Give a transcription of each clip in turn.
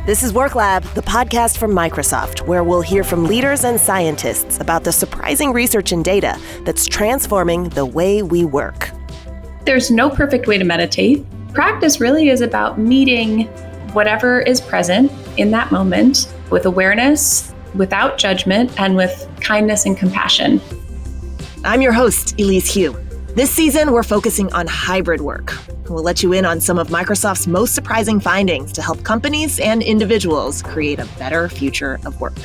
This is Work Lab, the podcast from Microsoft, where we'll hear from leaders and scientists about the surprising research and data that's transforming the way we work. There's no perfect way to meditate. Practice really is about meeting whatever is present in that moment with awareness, without judgment, and with kindness and compassion. I'm your host, Elise Hu. This season, we're focusing on hybrid work. We'll let you in on some of Microsoft's most surprising findings to help companies and individuals create a better future of work.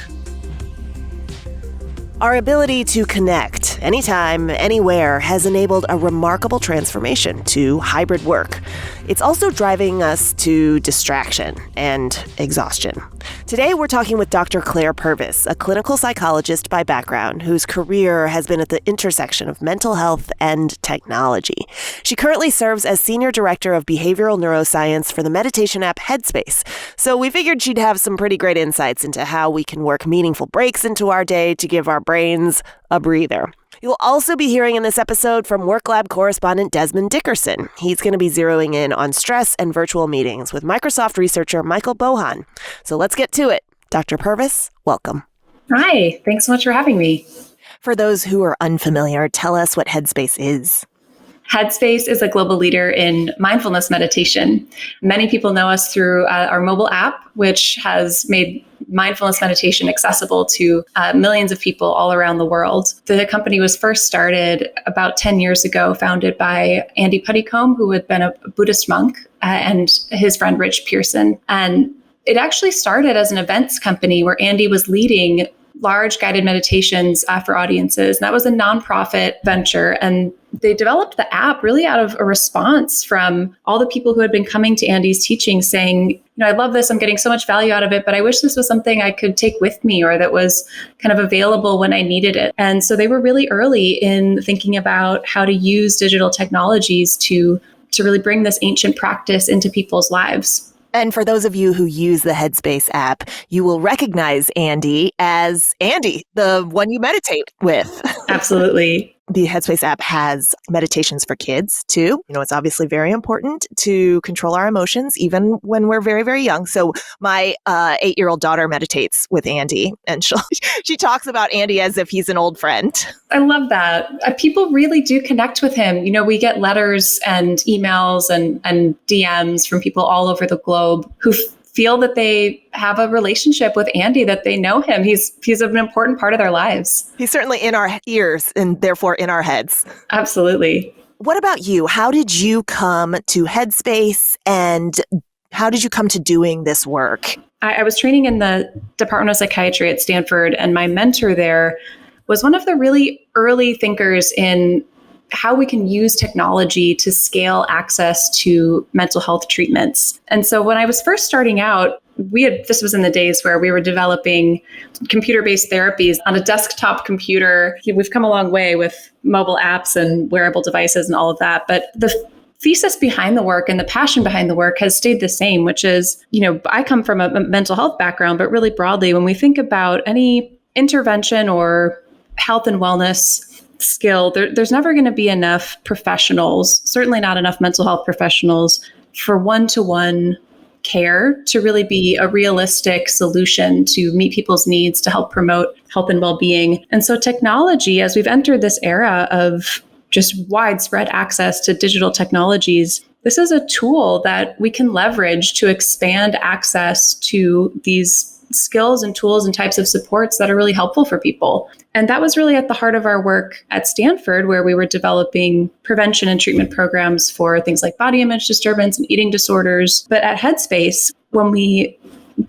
Our ability to connect anytime, anywhere has enabled a remarkable transformation to hybrid work. It's also driving us to distraction and exhaustion. Today, we're talking with Dr. Claire Purvis, a clinical psychologist by background whose career has been at the intersection of mental health and technology. She currently serves as Senior Director of Behavioral Neuroscience for the meditation app Headspace. So we figured she'd have some pretty great insights into how we can work meaningful breaks into our day to give our brains a breather. You'll also be hearing in this episode from Work Lab correspondent Desmond Dickerson. He's going to be zeroing in on stress and virtual meetings with Microsoft researcher Michael Bohan. So let's get to it. Dr. Purvis, welcome. Hi, thanks so much for having me. For those who are unfamiliar, tell us what Headspace is. Headspace is a global leader in mindfulness meditation. Many people know us through our mobile app, which has made mindfulness meditation accessible to millions of people all around the world. The company was first started about 10 years ago, founded by Andy Puddicombe, who had been a Buddhist monk, and his friend Rich Pearson. And it actually started as an events company where Andy was leading large guided meditations for audiences. And that was a nonprofit venture. And they developed the app really out of a response from all the people who had been coming to Andy's teaching saying, I love this, I'm getting so much value out of it, but I wish this was something I could take with me or that was kind of available when I needed it. And so they were really early in thinking about how to use digital technologies to really bring this ancient practice into people's lives. And for those of you who use the Headspace app, you will recognize Andy as Andy, the one you meditate with. Absolutely. The Headspace app has meditations for kids too. It's obviously very important to control our emotions, even when we're very, very young. So my 8-year-old daughter meditates with Andy, and she talks about Andy as if he's an old friend. I love that. People really do connect with him. We get letters and emails and DMs from people all over the globe who feel that they have a relationship with Andy, that they know him. He's an important part of their lives. He's certainly in our ears and therefore in our heads. Absolutely. What about you? How did you come to Headspace and how did you come to doing this work? I was training in the Department of Psychiatry at Stanford, and my mentor there was one of the really early thinkers in how we can use technology to scale access to mental health treatments. And so when I was first starting out, this was in the days where we were developing computer-based therapies on a desktop computer. We've come a long way with mobile apps and wearable devices and all of that. But the thesis behind the work and the passion behind the work has stayed the same, which is, I come from a mental health background, but really broadly, when we think about any intervention or health and wellness skill, there's never going to be enough professionals, certainly not enough mental health professionals, for one-to-one care to really be a realistic solution to meet people's needs to help promote health and well-being. And so technology, as we've entered this era of just widespread access to digital technologies, this is a tool that we can leverage to expand access to these skills and tools and types of supports that are really helpful for people. And that was really at the heart of our work at Stanford, where we were developing prevention and treatment programs for things like body image disturbance and eating disorders. But at Headspace, when we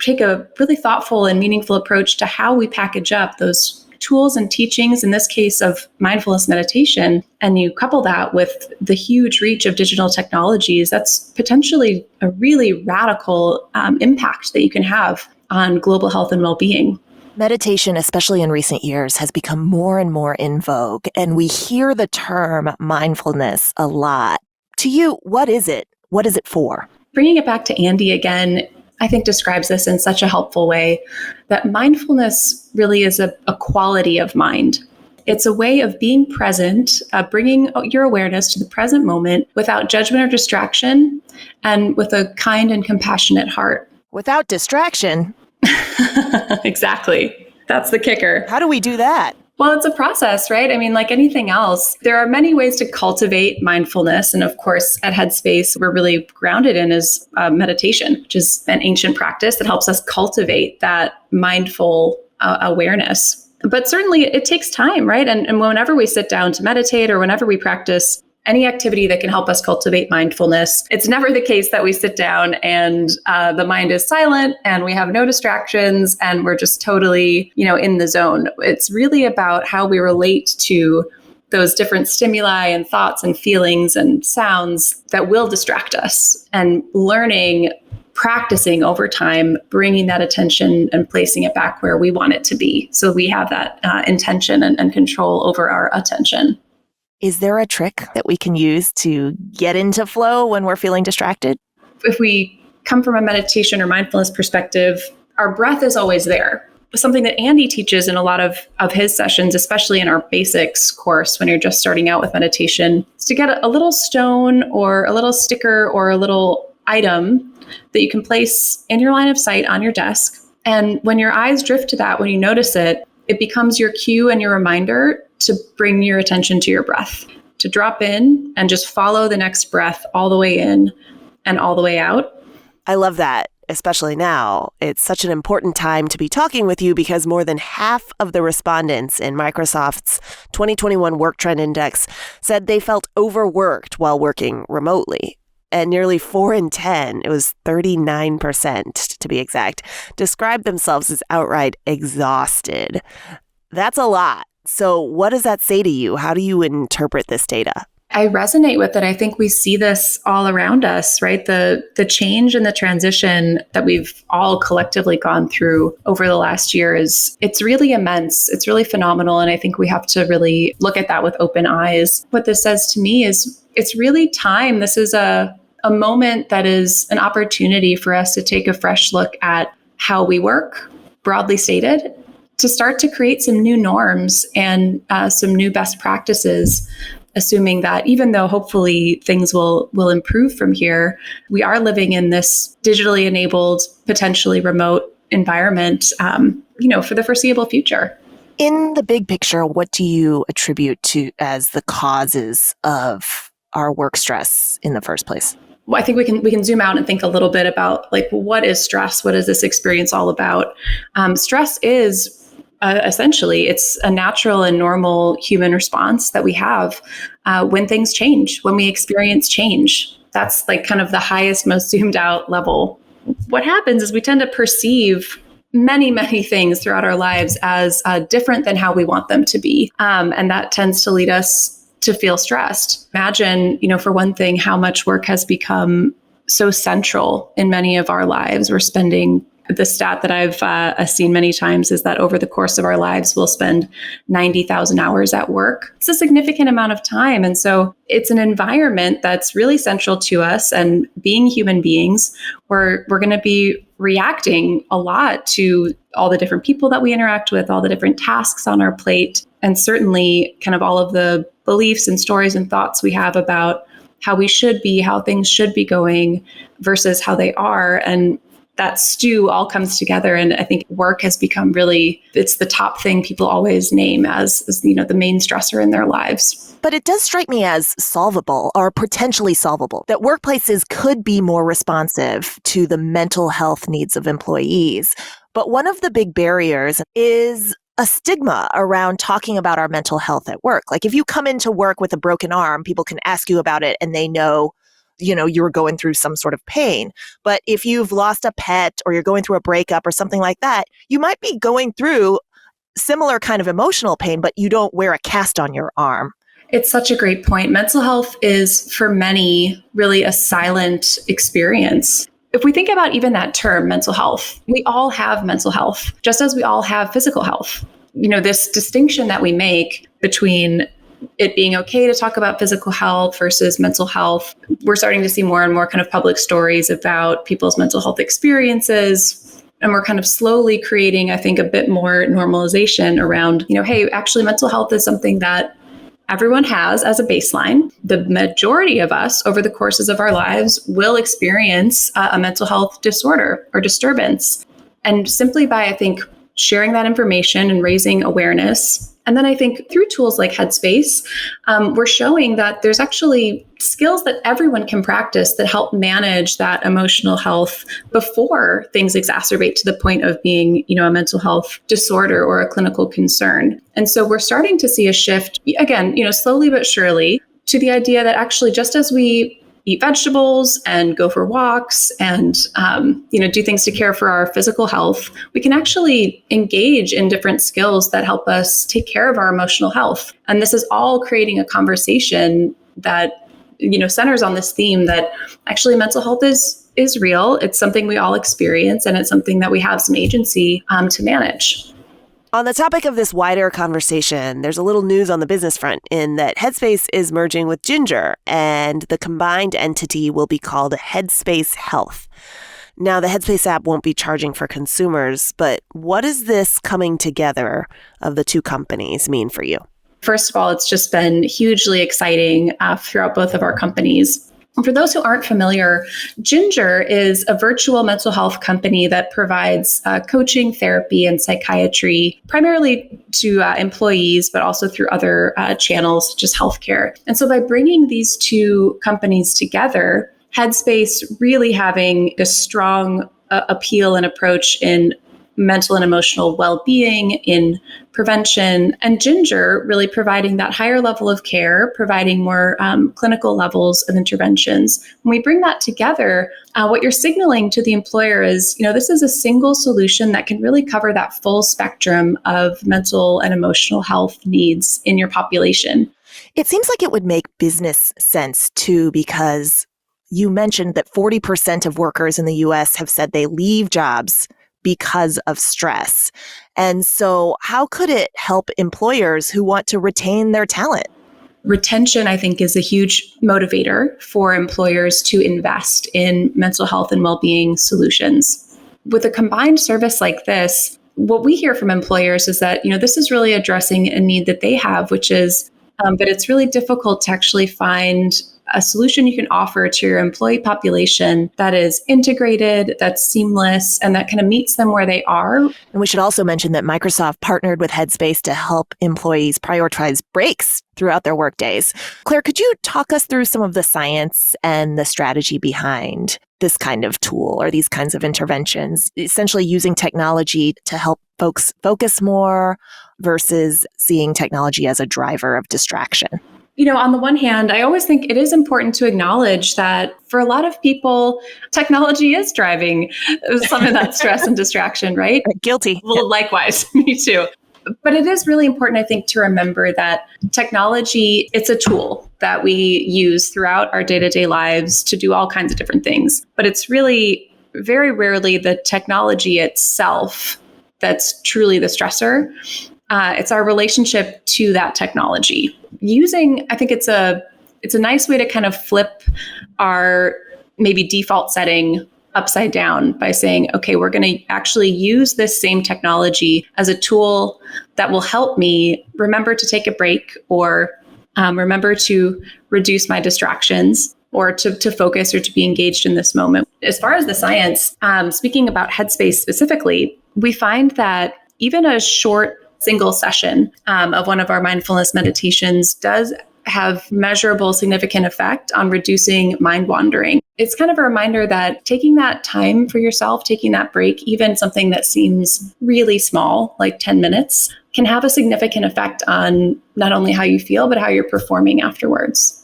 take a really thoughtful and meaningful approach to how we package up those tools and teachings, in this case of mindfulness meditation, and you couple that with the huge reach of digital technologies, that's potentially a really radical impact that you can have on global health and well-being. Meditation, especially in recent years, has become more and more in vogue, and we hear the term mindfulness a lot. To you, what is it? What is it for? Bringing it back to Andy again, I think describes this in such a helpful way, that mindfulness really is a quality of mind. It's a way of being present, bringing your awareness to the present moment without judgment or distraction, and with a kind and compassionate heart. Without distraction. Exactly. That's the kicker. How do we do that? Well, it's a process, right? I mean, like anything else, there are many ways to cultivate mindfulness. And of course, at Headspace, we're really grounded in is meditation, which is an ancient practice that helps us cultivate that mindful awareness. But certainly it takes time, right? And whenever we sit down to meditate or whenever we practice any activity that can help us cultivate mindfulness, it's never the case that we sit down and the mind is silent and we have no distractions and we're just totally, in the zone. It's really about how we relate to those different stimuli and thoughts and feelings and sounds that will distract us, and learning, practicing over time, bringing that attention and placing it back where we want it to be. So we have that intention and control over our attention. Is there a trick that we can use to get into flow when we're feeling distracted? If we come from a meditation or mindfulness perspective, our breath is always there. Something that Andy teaches in a lot of his sessions, especially in our basics course, when you're just starting out with meditation, is to get a little stone or a little sticker or a little item that you can place in your line of sight on your desk. And when your eyes drift to that, when you notice it, it becomes your cue and your reminder to bring your attention to your breath, to drop in and just follow the next breath all the way in and all the way out. I love that, especially now. It's such an important time to be talking with you because more than half of the respondents in Microsoft's 2021 Work Trend Index said they felt overworked while working remotely. And nearly 4 in 10, it was 39% to be exact, described themselves as outright exhausted. That's a lot. So what does that say to you? How do you interpret this data? I resonate with it. I think we see this all around us, right? The change and the transition that we've all collectively gone through over the last year it's really immense. It's really phenomenal. And I think we have to really look at that with open eyes. What this says to me is it's really time. This is a moment that is an opportunity for us to take a fresh look at how we work, broadly stated, to start to create some new norms and some new best practices, assuming that even though hopefully things will improve from here, we are living in this digitally enabled, potentially remote environment, for the foreseeable future. In the big picture, what do you attribute to as the causes of our work stress in the first place? Well, I think we can zoom out and think a little bit about what is stress? What is this experience all about? Stress is essentially, it's a natural and normal human response that we have when things change, when we experience change. That's kind of the highest, most zoomed out level. What happens is we tend to perceive many, many things throughout our lives as different than how we want them to be. And that tends to lead us to feel stressed. Imagine, for one thing, how much work has become so central in many of our lives. We're spending, the stat that I've seen many times is that over the course of our lives, we'll spend 90,000 hours at work. It's a significant amount of time. And so it's an environment that's really central to us. And being human beings, we're going to be reacting a lot to all the different people that we interact with, all the different tasks on our plate, and certainly kind of all of the beliefs and stories and thoughts we have about how we should be, how things should be going versus how they are. And that stew all comes together. And I think work has become it's the top thing people always name as the main stressor in their lives. But it does strike me as solvable or potentially solvable, that workplaces could be more responsive to the mental health needs of employees. But one of the big barriers is a stigma around talking about our mental health at work. Like if you come into work with a broken arm, people can ask you about it and they know you're going through some sort of pain. But if you've lost a pet or you're going through a breakup or something like that, you might be going through similar kind of emotional pain, but you don't wear a cast on your arm. It's such a great point. Mental health is, for many, really a silent experience. If we think about even that term, mental health, we all have mental health, just as we all have physical health. This distinction that we make between it being okay to talk about physical health versus mental health, we're starting to see more and more kind of public stories about people's mental health experiences. And we're kind of slowly creating, I think, a bit more normalization around, hey, actually mental health is something that everyone has as a baseline. The majority of us over the courses of our lives will experience a mental health disorder or disturbance. And simply by, I think, sharing that information and raising awareness. And then I think through tools like Headspace, we're showing that there's actually skills that everyone can practice that help manage that emotional health before things exacerbate to the point of being, a mental health disorder or a clinical concern. And so we're starting to see a shift, again, slowly but surely, to the idea that actually just as we eat vegetables and go for walks and, do things to care for our physical health, we can actually engage in different skills that help us take care of our emotional health. And this is all creating a conversation that, centers on this theme that actually mental health is real. It's something we all experience, and it's something that we have some agency to manage. On the topic of this wider conversation, there's a little news on the business front in that Headspace is merging with Ginger, and the combined entity will be called Headspace Health. Now, the Headspace app won't be charging for consumers, but what does this coming together of the two companies mean for you? First of all, it's just been hugely exciting throughout both of our companies. For those who aren't familiar, Ginger is a virtual mental health company that provides coaching, therapy, and psychiatry, primarily to employees, but also through other channels, such as healthcare. And so by bringing these two companies together, Headspace really having a strong appeal and approach in mental and emotional well-being, in prevention, and Ginger really providing that higher level of care, providing more clinical levels of interventions. When we bring that together, what you're signaling to the employer is, this is a single solution that can really cover that full spectrum of mental and emotional health needs in your population. It seems like it would make business sense too, because you mentioned that 40% of workers in the US have said they leave jobs because of stress. And so how could it help employers who want to retain their talent? Retention, I think, is a huge motivator for employers to invest in mental health and well-being solutions. With a combined service like this, what we hear from employers is that, this is really addressing a need that they have, which is that it's really difficult to actually find a solution you can offer to your employee population that is integrated, that's seamless, and that kind of meets them where they are. And we should also mention that Microsoft partnered with Headspace to help employees prioritize breaks throughout their workdays. Claire, could you talk us through some of the science and the strategy behind this kind of tool or these kinds of interventions, essentially using technology to help folks focus more versus seeing technology as a driver of distraction? On the one hand, I always think it is important to acknowledge that for a lot of people, technology is driving some of that stress and distraction, right? Guilty. Well, likewise, me too. But it is really important, I think, to remember that technology, it's a tool that we use throughout our day-to-day lives to do all kinds of different things. But it's really very rarely the technology itself that's truly the stressor. It's our relationship to that technology. I think it's a nice way to kind of flip our maybe default setting upside down by saying, okay, we're going to actually use this same technology as a tool that will help me remember to take a break or remember to reduce my distractions or to focus or to be engaged in this moment. As far as the science, speaking about Headspace specifically, we find that even a short single session of one of our mindfulness meditations does have measurable significant effect on reducing mind wandering. It's kind of a reminder that taking that time for yourself, taking that break, even something that seems really small, like 10 minutes, can have a significant effect on not only how you feel, but how you're performing afterwards.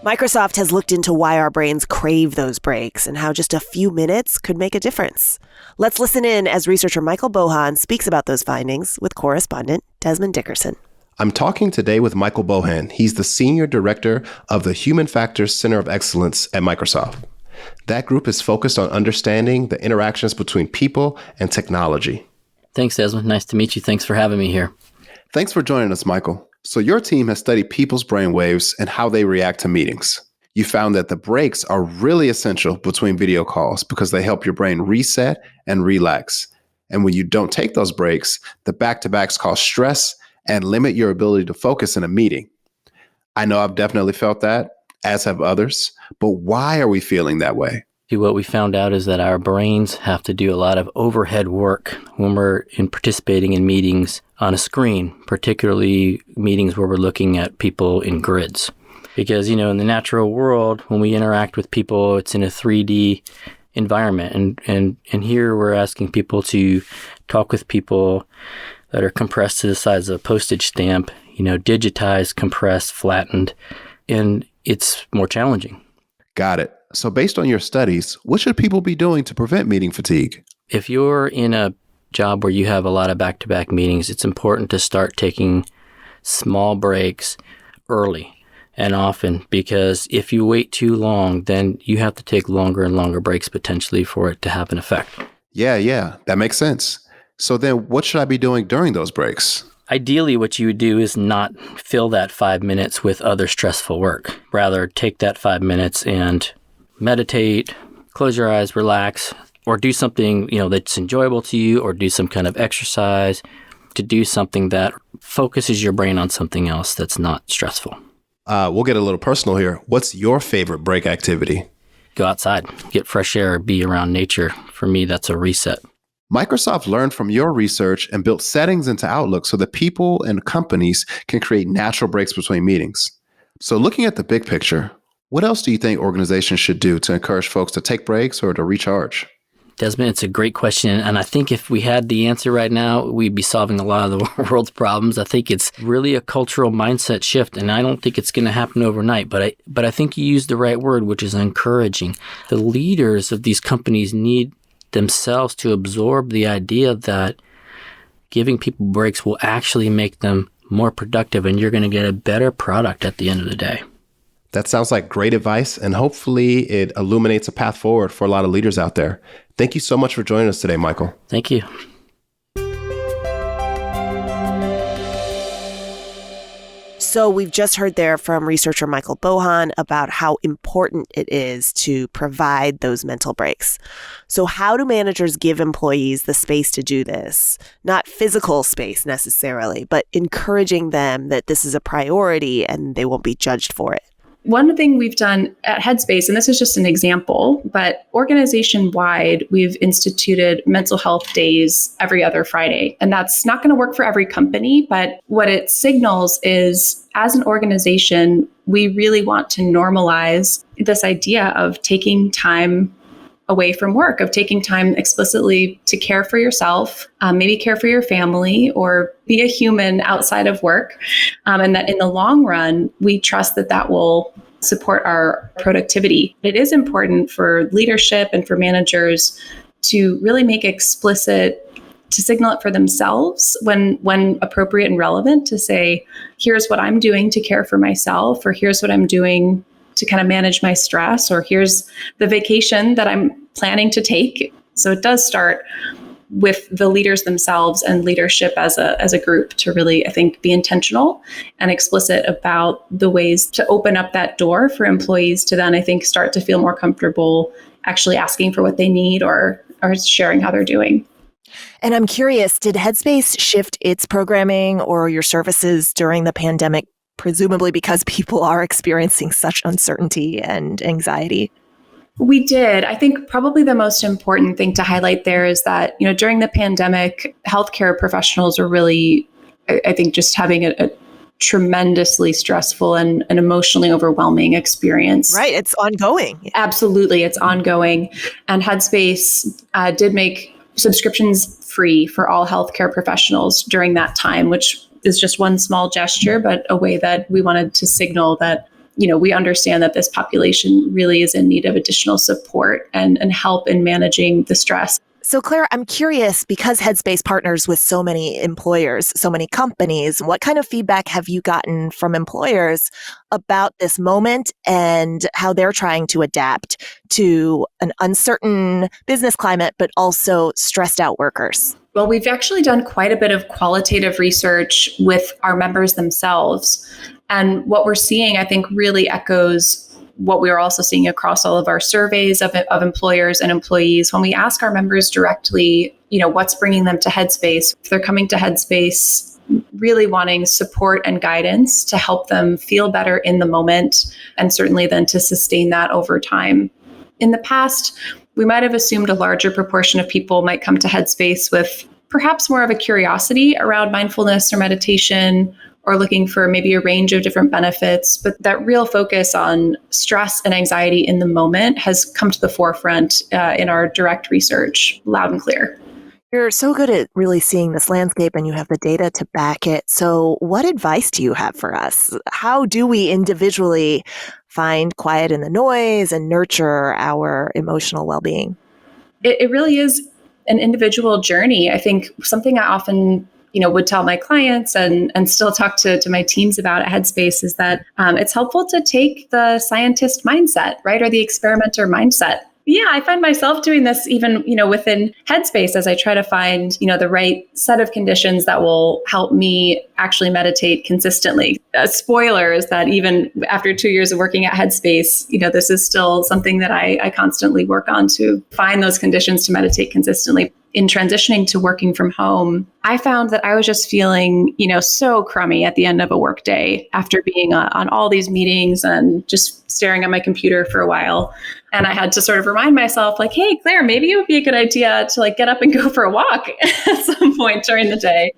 Microsoft has looked into why our brains crave those breaks and how just a few minutes could make a difference. Let's listen in as researcher Michael Bohan speaks about those findings with correspondent Desmond Dickerson. I'm talking today with Michael Bohan. He's the Senior Director of the Human Factors Center of Excellence at Microsoft. That group is focused on understanding the interactions between people and technology. Thanks, Desmond. Nice to meet you. Thanks for having me here. Thanks for joining us, Michael. So your team has studied people's brainwaves and how they react to meetings. You found that the breaks are really essential between video calls because they help your brain reset and relax. And when you don't take those breaks, the back-to-backs cause stress and limit your ability to focus in a meeting. I know I've definitely felt that, as have others, but why are we feeling that way? What we found out is that our brains have to do a lot of overhead work when we're participating in meetings on a screen, particularly meetings where we're looking at people in grids. Because, in the natural world, when we interact with people, it's in a 3D environment. And here we're asking people to talk with people that are compressed to the size of a postage stamp, digitized, compressed, flattened, and it's more challenging. Got it. So based on your studies, what should people be doing to prevent meeting fatigue? If you're in a job where you have a lot of back-to-back meetings, it's important to start taking small breaks early and often, because if you wait too long, then you have to take longer and longer breaks potentially for it to have an effect. Yeah, that makes sense. So then what should I be doing during those breaks? Ideally, what you would do is not fill that 5 minutes with other stressful work. Rather, take that 5 minutes and meditate, close your eyes, relax, or do something, that's enjoyable to you, or do some kind of exercise, to do something that focuses your brain on something else that's not stressful. We'll get a little personal here. What's your favorite break activity? Go outside, get fresh air, be around nature. For me, that's a reset. Microsoft learned from your research and built settings into Outlook so that people and companies can create natural breaks between meetings. So looking at the big picture, what else do you think organizations should do to encourage folks to take breaks or to recharge? Desmond, it's a great question. And I think if we had the answer right now, we'd be solving a lot of the world's problems. I think it's really a cultural mindset shift, and I don't think it's going to happen overnight. But I think you used the right word, which is encouraging. The leaders of these companies need themselves to absorb the idea that giving people breaks will actually make them more productive, and you're going to get a better product at the end of the day. That sounds like great advice, and hopefully it illuminates a path forward for a lot of leaders out there. Thank you so much for joining us today, Michael. Thank you. So we've just heard there from researcher Michael Bohan about how important it is to provide those mental breaks. So how do managers give employees the space to do this? Not physical space necessarily, but encouraging them that this is a priority and they won't be judged for it. One thing we've done at Headspace, and this is just an example, but organization-wide, we've instituted mental health days every other Friday. And that's not going to work for every company, but what it signals is, as an organization, we really want to normalize this idea of taking time away from work, of taking time explicitly to care for yourself, maybe care for your family, or be a human outside of work. And that in the long run, we trust that that will support our productivity. It is important for leadership and for managers to really make explicit, to signal it for themselves when appropriate and relevant, to say, here's what I'm doing to care for myself, or here's what I'm doing to kind of manage my stress, or here's the vacation that I'm planning to take. So it does start with the leaders themselves and leadership as a group to really, I think, be intentional and explicit about the ways to open up that door for employees to then, I think, start to feel more comfortable actually asking for what they need or sharing how they're doing. And I'm curious, did Headspace shift its programming or your services during the pandemic, presumably because people are experiencing such uncertainty and anxiety? We did. I think probably the most important thing to highlight there is that, during the pandemic, healthcare professionals are really, I think, just having a tremendously stressful and an emotionally overwhelming experience. Right. It's ongoing. Absolutely. It's ongoing. And Headspace did make subscriptions free for all healthcare professionals during that time, which is just one small gesture, but a way that we wanted to signal that, we understand that this population really is in need of additional support and help in managing the stress. So Claire, I'm curious, because Headspace partners with so many employers, so many companies, what kind of feedback have you gotten from employers about this moment and how they're trying to adapt to an uncertain business climate, but also stressed out workers? Well, we've actually done quite a bit of qualitative research with our members themselves. And what we're seeing, I think, really echoes what we are also seeing across all of our surveys of employers and employees. When we ask our members directly, what's bringing them to Headspace, if they're coming to Headspace really wanting support and guidance to help them feel better in the moment, and certainly then to sustain that over time. In the past, we might have assumed a larger proportion of people might come to Headspace with perhaps more of a curiosity around mindfulness or meditation, or looking for maybe a range of different benefits. But that real focus on stress and anxiety in the moment has come to the forefront in our direct research, loud and clear. You're so good at really seeing this landscape and you have the data to back it. So what advice do you have for us? How do we individually find quiet in the noise and nurture our emotional well-being? It really is an individual journey. I think something I often would tell my clients and still talk to my teams about at Headspace is that it's helpful to take the scientist mindset, right? Or the experimenter mindset. Yeah, I find myself doing this even, within Headspace as I try to find, the right set of conditions that will help me actually meditate consistently. Spoiler is that even after 2 years of working at Headspace, this is still something that I constantly work on to find those conditions to meditate consistently. In transitioning to working from home, I found that I was just feeling, so crummy at the end of a work day after being on all these meetings and just staring at my computer for a while. And I had to sort of remind myself like, hey, Claire, maybe it would be a good idea to get up and go for a walk at some point during the day.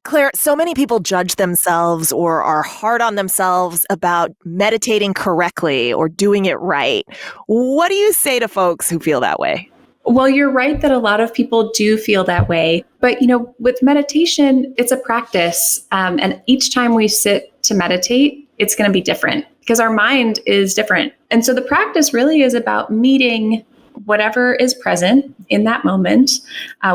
Claire, so many people judge themselves or are hard on themselves about meditating correctly or doing it right. What do you say to folks who feel that way? Well, you're right that a lot of people do feel that way. But, with meditation, it's a practice. And each time we sit to meditate, it's going to be different because our mind is different. And so the practice really is about meeting whatever is present in that moment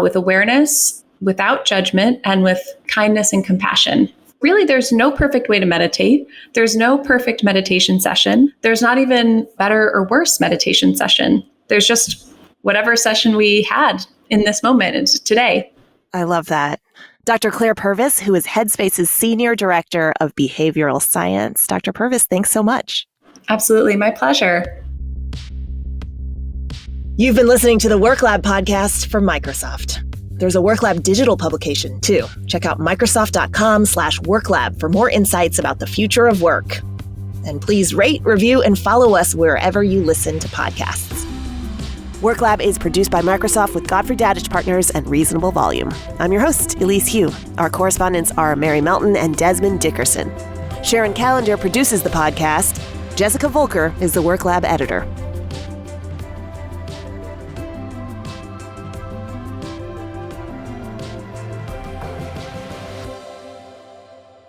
with awareness, without judgment, and with kindness and compassion. Really, there's no perfect way to meditate. There's no perfect meditation session. There's not even better or worse meditation session. There's just whatever session we had in this moment today. I love that. Dr. Claire Purvis, who is Headspace's Senior Director of Behavioral Science. Dr. Purvis, thanks so much. Absolutely. My pleasure. You've been listening to the WorkLab podcast from Microsoft. There's a WorkLab digital publication too. Check out Microsoft.com/WorkLab for more insights about the future of work. And please rate, review, and follow us wherever you listen to podcasts. WorkLab is produced by Microsoft with Godfrey Dadich Partners and Reasonable Volume. I'm your host, Elise Hu. Our correspondents are Mary Melton and Desmond Dickerson. Sharon Callender produces the podcast. Jessica Volker is the WorkLab editor.